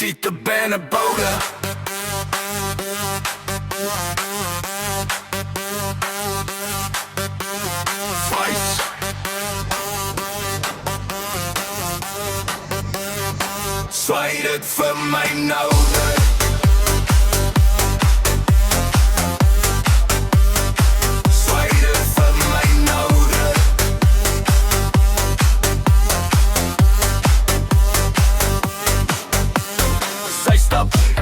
Dit de binnenbode. Fight. Zwaai dit vir my nou.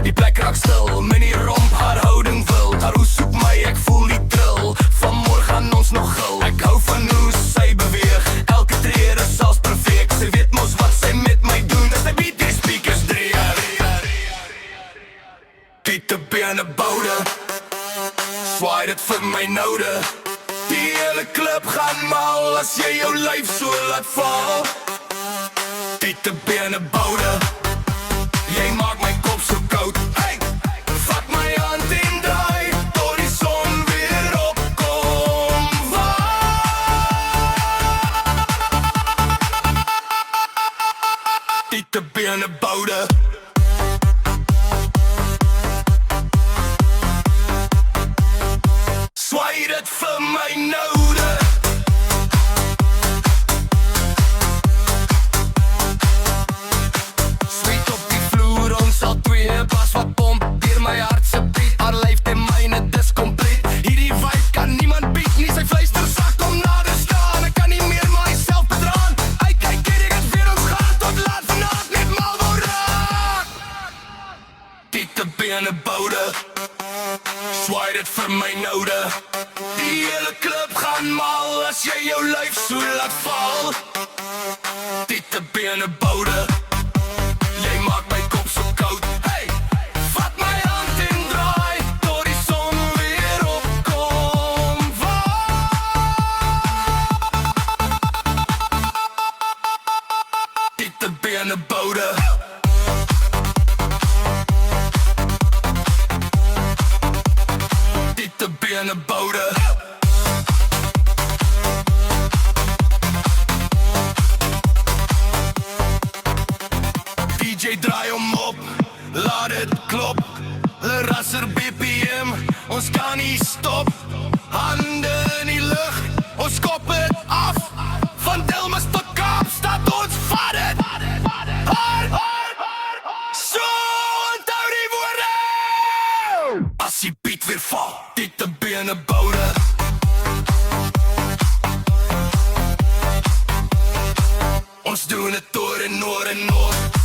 Die plek raak stil, my nie romp haar houding wil. Haar hoe soek my, ek voel die trill. Vanmorgen gaan ons nog gul. Ek hou van hoe sy beweeg, elke trede selfs perfect. Sy weet mos wat sy met my doen, as sy beat die speakers dreig. Die te binnenbode, zwaai dit vir my noude. Die hele klub gaan mal, as jy jou lyf so laat val. Die te binnenbode, jy maak my kop so koud. Hey, vat my hand en draai, tot die son weer opkom. Die te binnenbode. Zwaai dit vir my noude. Pas wat pomp, dier my hart se beat. Haar lyf en myne, dis compleet. Hierdie vibe kan niemand beat nie. Sy fluister zacht om na te staan. Ek kan nie meer myself bedraan. Hy kyk hier, ek het weer ons gaan. Tot laat vanavond net mal wou raak. Die te binnenbode, zwaai dit vir my noude. Die hele club gaan mal, as jy jou lyf so laat val. Die te binnenbode, jy maak my kop so koud. Binnenbode. Dit de binnenbode. DJ draai hom op, laat dit klop. Rasser BPM, ons kan nie stop. Hande in die lucht, ons kop het af. Van Delmas tot Kaapstad, ons vat het. As die beat weer val, dit de binnenbode. Ons doen het door en noord en noord.